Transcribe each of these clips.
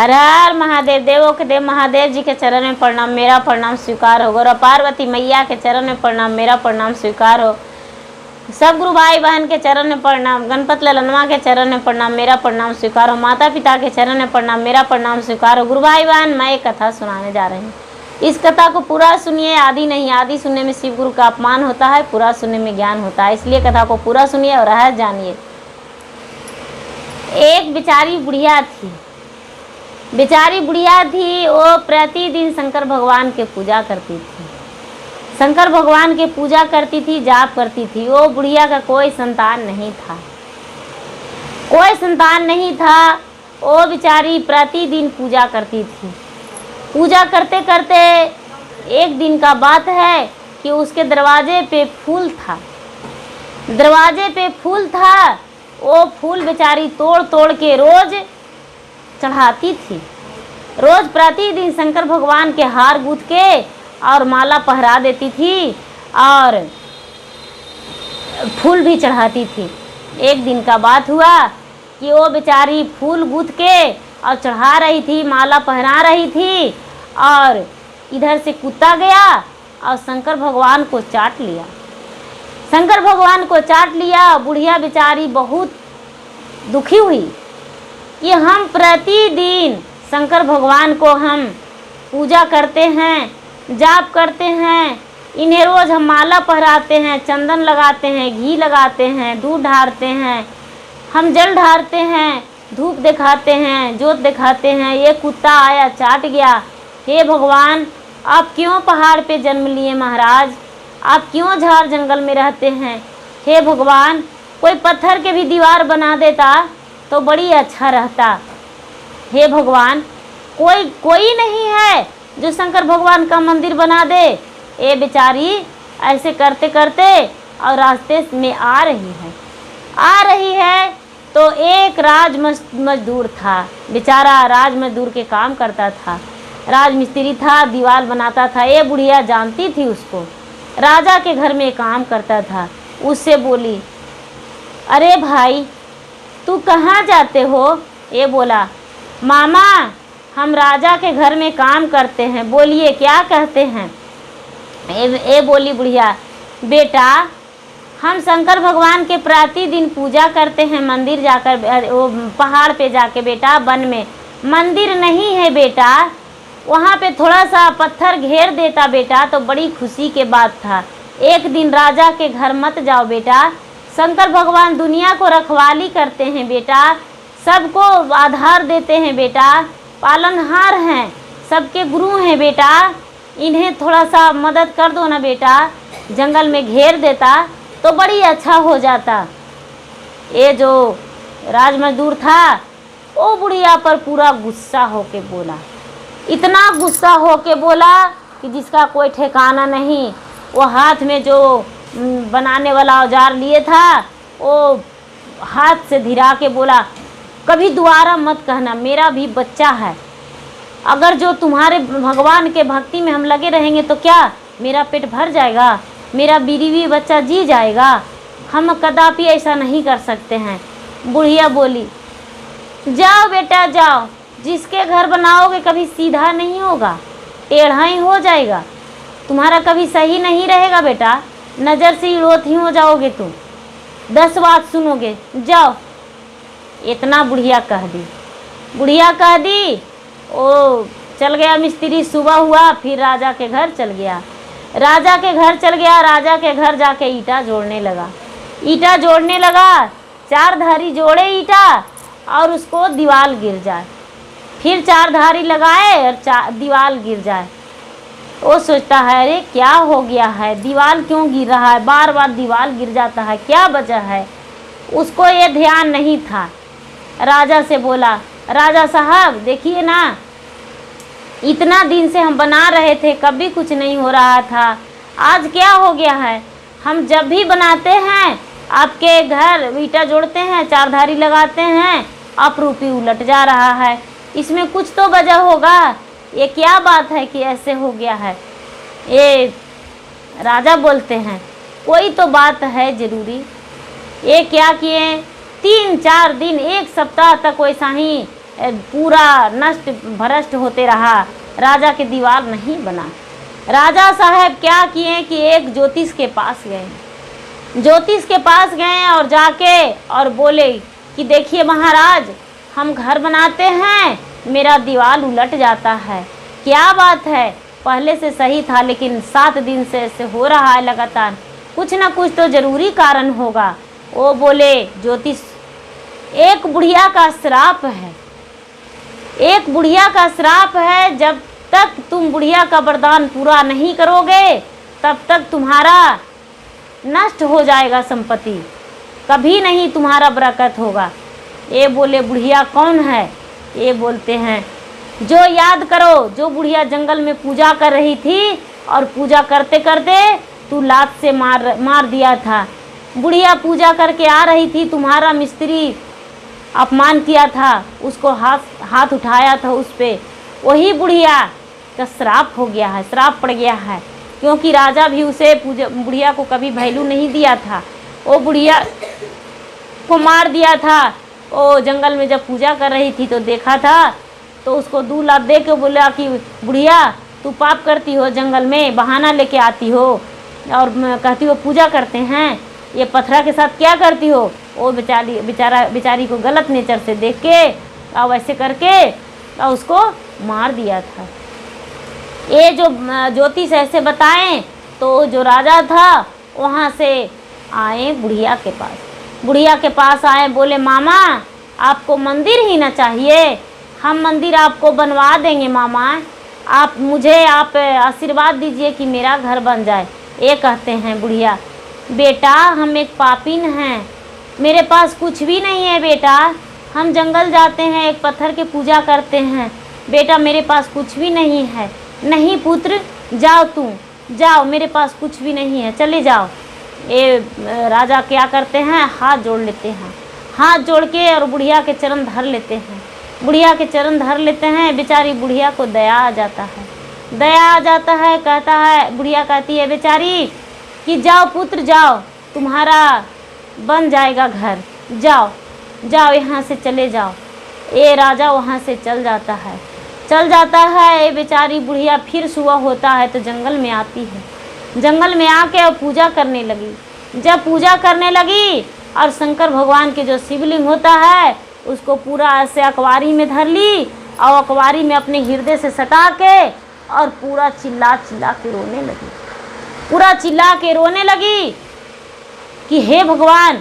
हर हर महादेव। देवों के देव महादेव जी के चरण में प्रणाम, मेरा प्रणाम स्वीकार हो। गौरा पार्वती मैया के चरण में प्रणाम, मेरा प्रणाम स्वीकार हो। सब गुरु भाई बहन के चरण में प्रणाम, गणपत ललनवा के चरण में प्रणाम, मेरा प्रणाम स्वीकार हो। माता पिता के चरण में प्रणाम, मेरा प्रणाम स्वीकार हो। गुरु भाई बहन, मैं एक कथा सुनाने जा रही हूँ। इस कथा को पूरा सुनिए, आदि नहीं। आदि सुनने में शिव गुरु का अपमान होता है, पूरा सुनने में ज्ञान होता है, इसलिए कथा को पूरा सुनिए और रहस्य जानिए। एक बेचारी बुढ़िया थी। बेचारी बुढ़िया थी, वो प्रतिदिन शंकर भगवान के पूजा करती थी। शंकर भगवान के पूजा करती थी, जाप करती थी। वो बुढ़िया का कोई संतान नहीं था, कोई संतान नहीं था। वो बेचारी प्रतिदिन पूजा करती थी। पूजा करते करते एक दिन का बात है कि उसके दरवाजे पे फूल था। दरवाजे पे फूल था, वो फूल बेचारी तोड़ तोड़ के रोज चढ़ाती थी। रोज प्रतिदिन शंकर भगवान के हार गूंथ के और माला पहरा देती थी और फूल भी चढ़ाती थी। एक दिन का बात हुआ कि वो बेचारी फूल गूंथ के और चढ़ा रही थी, माला पहरा रही थी, और इधर से कुत्ता गया और शंकर भगवान को चाट लिया। शंकर भगवान को चाट लिया। बुढ़िया बेचारी बहुत दुखी हुई कि हम प्रतिदिन शंकर भगवान को हम पूजा करते हैं, जाप करते हैं, इन्हें रोज़ हम माला पहराते हैं, चंदन लगाते हैं, घी लगाते हैं, दूध ढारते हैं, हम जल ढारते हैं, धूप दिखाते हैं, जोत दिखाते हैं। ये कुत्ता आया चाट गया। हे भगवान, आप क्यों पहाड़ पे जन्म लिए महाराज? आप क्यों झाड़ जंगल में रहते हैं? हे भगवान, कोई पत्थर के भी दीवार बना देता तो बड़ी अच्छा रहता। हे भगवान, कोई नहीं है जो शंकर भगवान का मंदिर बना दे। ये बेचारी ऐसे करते करते और रास्ते में आ रही है तो एक राज मजदूर था। बेचारा राज मजदूर के काम करता था, राज मिस्त्री था, दीवार बनाता था। ये बुढ़िया जानती थी उसको, राजा के घर में काम करता था। उससे बोली, अरे भाई, तू कहाँ जाते हो? ये बोला, मामा, हम राजा के घर में काम करते हैं। बोलिए क्या कहते हैं? ये बोली बुढ़िया, बेटा, हम शंकर भगवान के प्रतिदिन पूजा करते हैं, मंदिर जाकर, वो पहाड़ पे जाके बेटा, वन में मंदिर नहीं है बेटा, वहाँ पे थोड़ा सा पत्थर घेर देता बेटा तो बड़ी खुशी के बात था। एक दिन राजा के घर मत जाओ बेटा, शंकर भगवान दुनिया को रखवाली करते हैं बेटा, सबको आधार देते हैं बेटा, पालनहार हैं, सबके गुरु हैं बेटा, इन्हें थोड़ा सा मदद कर दो ना बेटा, जंगल में घेर देता तो बड़ी अच्छा हो जाता। ये जो राज मजदूर था वो बुढ़िया पर पूरा गुस्सा होके बोला, इतना गुस्सा होके बोला कि जिसका कोई ठिकाना नहीं। वो हाथ में जो बनाने वाला औजार लिए था वो हाथ से धिरा के बोला, कभी दोबारा मत कहना, मेरा भी बच्चा है। अगर जो तुम्हारे भगवान के भक्ति में हम लगे रहेंगे तो क्या मेरा पेट भर जाएगा? मेरा बीवी बच्चा जी जाएगा? हम कदापि ऐसा नहीं कर सकते हैं। बुढ़िया बोली, जाओ बेटा जाओ, जिसके घर बनाओगे कभी सीधा नहीं होगा, टेढ़ा ही हो जाएगा, तुम्हारा कभी सही नहीं रहेगा बेटा, नज़र से इड़ोत ही हो जाओगे तुम, 10 बात सुनोगे, जाओ। इतना बुढ़िया कह दी। बुढ़िया कह दी, ओ चल गया मिस्त्री। सुबह हुआ, फिर राजा के घर चल गया। राजा के घर चल गया, राजा के घर जाके ईटा जोड़ने लगा। ईटा जोड़ने लगा, 4 धारी जोड़े ईटा और उसको दीवार गिर जाए, फिर 4 धारी लगाए और दीवार गिर जाए। वो सोचता है, अरे क्या हो गया है, दीवार क्यों गिर रहा है, बार बार दीवार गिर जाता है, क्या वजह है? उसको ये ध्यान नहीं था। राजा से बोला, राजा साहब देखिए ना, इतना दिन से हम बना रहे थे, कभी कुछ नहीं हो रहा था, आज क्या हो गया है? हम जब भी बनाते हैं, आपके घर ईटा जोड़ते हैं, 4 धारी लगाते हैं, अपरूपी उलट जा रहा है, इसमें कुछ तो वजह होगा, ये क्या बात है कि ऐसे हो गया है? ये राजा बोलते हैं, कोई तो बात है जरूरी। ये क्या किए, 3-4 दिन, 1 सप्ताह तक वैसा ही पूरा नष्ट भ्रष्ट होते रहा, राजा के दीवार नहीं बना। राजा साहब क्या किए कि एक ज्योतिष के पास गए, ज्योतिष के पास गए और जाके और बोले कि देखिए महाराज, हम घर बनाते हैं, मेरा दीवार उलट जाता है, क्या बात है, पहले से सही था लेकिन 7 दिन से ऐसे हो रहा है लगातार, कुछ ना कुछ तो ज़रूरी कारण होगा। वो बोले ज्योतिष, एक बुढ़िया का श्राप है, एक बुढ़िया का श्राप है, जब तक तुम बुढ़िया का वरदान पूरा नहीं करोगे तब तक तुम्हारा नष्ट हो जाएगा संपत्ति, कभी नहीं तुम्हारा बरकत होगा। ये बोले बुढ़िया कौन है? ये बोलते हैं जो याद करो, जो बुढ़िया जंगल में पूजा कर रही थी और पूजा करते करते तू लात से मार दिया था। बुढ़िया पूजा करके आ रही थी, तुम्हारा मिस्त्री अपमान किया था, उसको हाथ उठाया था उस पे, वही बुढ़िया का श्राप हो गया है, श्राप पड़ गया है, क्योंकि राजा भी उसे बुढ़िया को कभी वैल्यू नहीं दिया था। वो बुढ़िया को मार दिया था। वो जंगल में जब पूजा कर रही थी तो देखा था, तो उसको 2 लात दे के बोला कि बुढ़िया तू पाप करती हो, जंगल में बहाना लेके आती हो और कहती हो पूजा करते हैं, ये पत्थरा के साथ क्या करती हो। वो बेचारी को गलत नेचर से देख के और वैसे करके और उसको मार दिया था। ये जो ज्योतिष ऐसे बताएं तो जो राजा था वहाँ से आए बुढ़िया के पास, बुढ़िया के पास आए, बोले मामा आपको मंदिर ही ना चाहिए, हम मंदिर आपको बनवा देंगे मामा, आप आशीर्वाद दीजिए कि मेरा घर बन जाए। ये कहते हैं बुढ़िया, बेटा हम एक पापिन हैं, मेरे पास कुछ भी नहीं है बेटा, हम जंगल जाते हैं, एक पत्थर की पूजा करते हैं, बेटा मेरे पास कुछ भी नहीं है। नहीं पुत्र जाओ, तुम जाओ, मेरे पास कुछ भी नहीं है, चले जाओ। ये राजा क्या करते हैं, हाथ जोड़ लेते हैं, हाथ जोड़ के और बुढ़िया के चरण धर लेते हैं, बुढ़िया के चरण धर लेते हैं। बेचारी बुढ़िया को दया आ जाता है, दया आ जाता है, कहता है, बुढ़िया कहती है बेचारी कि जाओ पुत्र जाओ, तुम्हारा बन जाएगा घर, जाओ जाओ यहाँ से चले जाओ। ये राजा वहाँ से चल जाता है, चल जाता है। ये बेचारी बुढ़िया फिर सुबह होता है तो जंगल में आती है, जंगल में आके और पूजा करने लगी। जब पूजा करने लगी और शंकर भगवान के जो शिवलिंग होता है उसको पूरा ऐसे अकवारी में धर ली और अकवारी में अपने हृदय से सटा के और पूरा चिल्ला चिल्ला के रोने लगी, पूरा चिल्ला के रोने लगी कि हे भगवान,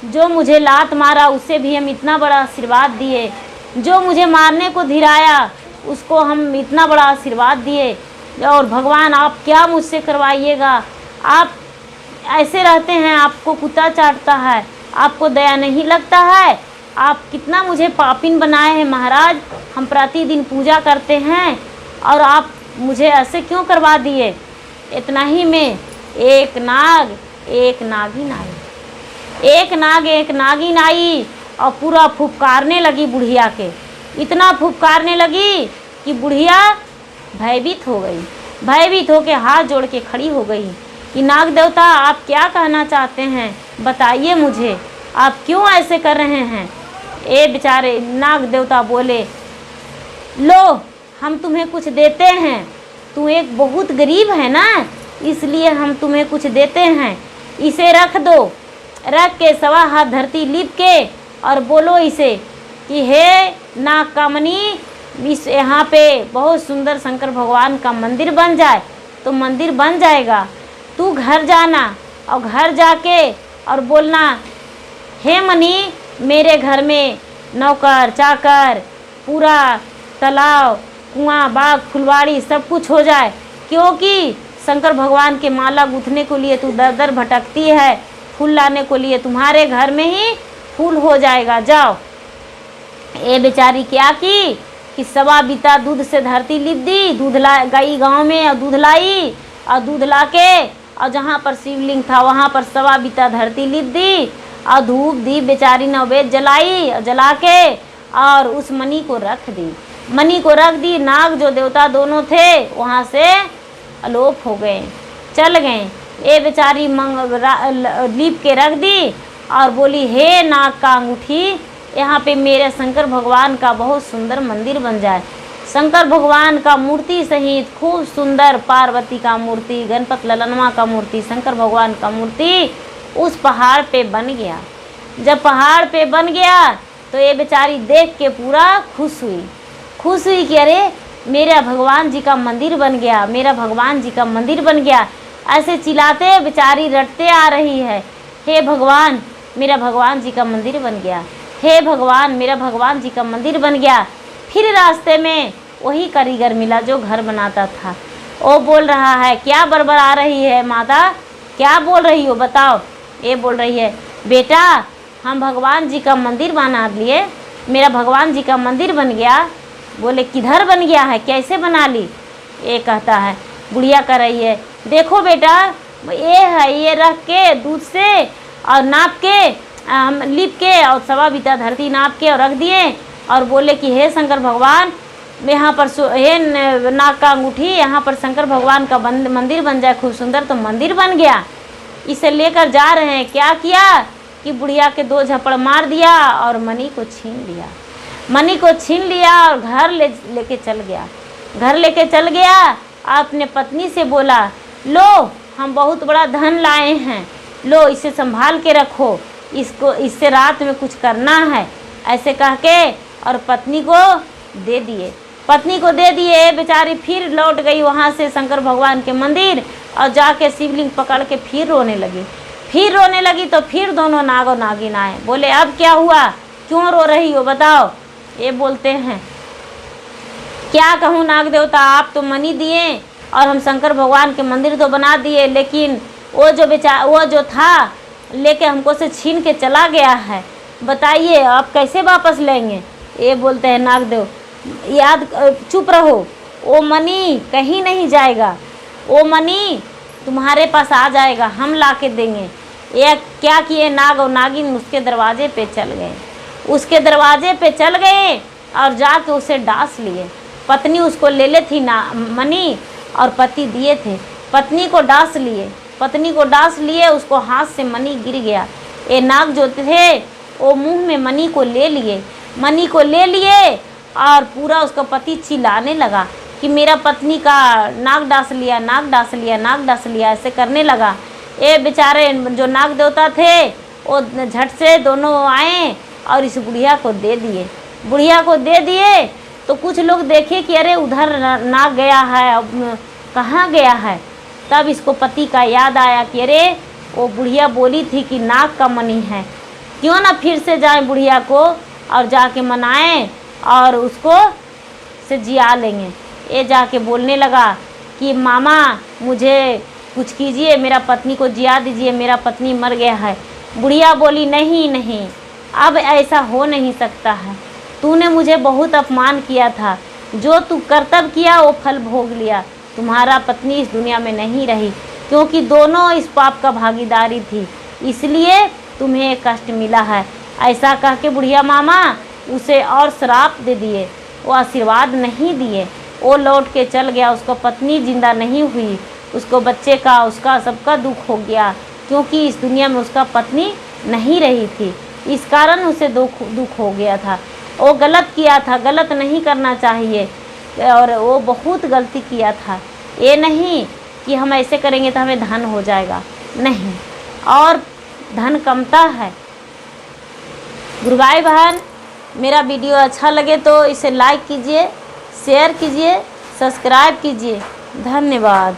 जो मुझे लात मारा उससे भी हम इतना बड़ा आशीर्वाद दिए, जो मुझे मारने को धिराया उसको हम इतना बड़ा आशीर्वाद दिए, और भगवान आप क्या मुझसे करवाइएगा, आप ऐसे रहते हैं, आपको कुत्ता चाटता है, आपको दया नहीं लगता है, आप कितना मुझे पापिन बनाए हैं महाराज, हम प्रतिदिन पूजा करते हैं और आप मुझे ऐसे क्यों करवा दिए। इतना ही में एक नाग एक नागिन आई, एक नाग एक नागिन आई और पूरा फुफकारने लगी बुढ़िया के, इतना फुफकारने लगी कि बुढ़िया भयभीत हो गई, भयभीत होकर हाथ जोड़ के खड़ी हो गई कि नाग देवता आप क्या कहना चाहते हैं, बताइए मुझे, आप क्यों ऐसे कर रहे हैं। ये बेचारे नाग देवता बोले, लो हम तुम्हें कुछ देते हैं, तू एक बहुत गरीब है ना, इसलिए हम तुम्हें कुछ देते हैं, इसे रख दो। रख के 1.25 हाथ धरती लीप के और बोलो इसे कि हे नाग कामनी, इस यहाँ पे बहुत सुंदर शंकर भगवान का मंदिर बन जाए। तो मंदिर बन जाएगा, तू घर जाना और घर जाके और बोलना, हे मनी मेरे घर में नौकर चाकर, पूरा तालाब कुआं बाग फुलवाड़ी सब कुछ हो जाए, क्योंकि शंकर भगवान के माला गूंथने को लिए तू दर दर भटकती है, फूल लाने को लिए तुम्हारे घर में ही फूल हो जाएगा, जाओ। ये बेचारी क्या की कि 1.25 बीता दूध से धरती लिप दी, दूध गई गांव में और दूध लाई और दूध ला के और जहाँ पर शिवलिंग था वहाँ पर 1.25 बीता धरती लिप दी और धूप दी बेचारी नैवेद्य जलाई और जला के और उस मणि को रख दी, मणि को रख दी। नाग जो देवता दोनों थे वहाँ से अलोप हो गए, चल गए। ये बेचारी लीप के रख दी और बोली, हे नाग का अंगूठी, यहाँ पे मेरे शंकर भगवान का बहुत सुंदर मंदिर बन जाए। शंकर भगवान का मूर्ति सहित खूब सुंदर पार्वती का मूर्ति, गणपति ललनवा का मूर्ति, शंकर भगवान का मूर्ति उस पहाड़ पे बन गया। जब पहाड़ पे बन गया तो ये बेचारी देख के पूरा खुश हुई कि अरे मेरा भगवान जी का मंदिर बन गया, मेरा भगवान जी का मंदिर बन गया। ऐसे चिल्लाते बेचारी रटते आ रही है, हे भगवान मेरा भगवान जी का मंदिर बन गया, हे भगवान मेरा भगवान जी का मंदिर बन गया। फिर रास्ते में वही कारीगर मिला जो घर बनाता था। वो बोल रहा है, क्या बड़बड़ा रही है माता, क्या बोल रही हो बताओ। ये बोल रही है, बेटा हम भगवान जी का मंदिर बना लिए, मेरा भगवान जी का मंदिर बन गया। बोले किधर बन गया है, कैसे बना ली। ये कहता है, बुढ़िया कर रही है, देखो बेटा ये है, ये रख के दूध से और नाप के हम लिप के और सवा बीता धरती नाप के और रख दिए और बोले कि हे शंकर भगवान यहाँ पर हे नाक का अंगूठी, यहाँ पर शंकर भगवान का मंदिर बन जाए खूब सुंदर। तो मंदिर बन गया। इसे लेकर जा रहे हैं। क्या किया कि बुढ़िया के 2 झप्पड़ मार दिया और मणि को छीन लिया। मणि को छीन लिया और घर लेके चल गया। घर लेके चल गया। अपने पत्नी से बोला, लो हम बहुत बड़ा धन लाए हैं, लो इसे संभाल के रखो, इससे रात में कुछ करना है। ऐसे कह के और पत्नी को दे दिए। पत्नी को दे दिए। बेचारी फिर लौट गई वहाँ से शंकर भगवान के मंदिर और जाके शिवलिंग पकड़ के फिर रोने लगी। तो फिर दोनों नाग और नागिन आए। बोले अब क्या हुआ, क्यों रो रही हो बताओ। ये बोलते हैं, क्या कहूँ नाग देवता, आप तो मणि दिए और हम शंकर भगवान के मंदिर तो बना दिए, लेकिन वो जो था लेके हमको से छीन के चला गया है, बताइए आप कैसे वापस लेंगे। ये बोलते हैं नागदेव, चुप रहो, वो मणि कहीं नहीं जाएगा, वो मणि तुम्हारे पास आ जाएगा, हम ला के देंगे। ये क्या किए नाग और नागिन उसके दरवाजे पे चल गए और जाके उसे डांस लिए। पत्नी उसको ले थी ना मणि और पति दिए थे, पत्नी को डांस लिए, उसको हाथ से मणि गिर गया। ये नाग जो थे वो मुंह में मणि को ले लिए और पूरा उसका पति चिल्लाने लगा कि मेरा पत्नी का नाग डांस लिया, ऐसे करने लगा। ये बेचारे जो नाग देवता थे वो झट से दोनों आए और इस बुढ़िया को दे दिए। तो कुछ लोग देखे कि अरे उधर नाग गया है, अब कहाँ गया है। तब इसको पति का याद आया कि अरे वो बुढ़िया बोली थी कि नाग का मणि है, क्यों ना फिर से जाए बुढ़िया को और जाके मनाएं और उसको से जिया लेंगे। ये जाके बोलने लगा कि मामा मुझे कुछ कीजिए, मेरा पत्नी को जिया दीजिए, मेरा पत्नी मर गया है। बुढ़िया बोली, नहीं, अब ऐसा हो नहीं सकता है, तूने मुझे बहुत अपमान किया था, जो तू कर्तव्य किया वो फल भोग लिया। तुम्हारा पत्नी इस दुनिया में नहीं रही, क्योंकि दोनों इस पाप का भागीदारी थी, इसलिए तुम्हें कष्ट मिला है। ऐसा कह के बुढ़िया मामा उसे और श्राप दे दिए, वो आशीर्वाद नहीं दिए। वो लौट के चल गया, उसको पत्नी जिंदा नहीं हुई, उसको बच्चे का उसका सबका दुख हो गया, क्योंकि इस दुनिया में उसका पत्नी नहीं रही थी, इस कारण उसे दुख हो गया था। वो गलत किया था, गलत नहीं करना चाहिए और वो बहुत गलती किया था। ये नहीं कि हम ऐसे करेंगे तो हमें धन हो जाएगा, नहीं, और धन कमता है। गुरु भाई बहन, मेरा वीडियो अच्छा लगे तो इसे लाइक कीजिए, शेयर कीजिए, सब्सक्राइब कीजिए। धन्यवाद।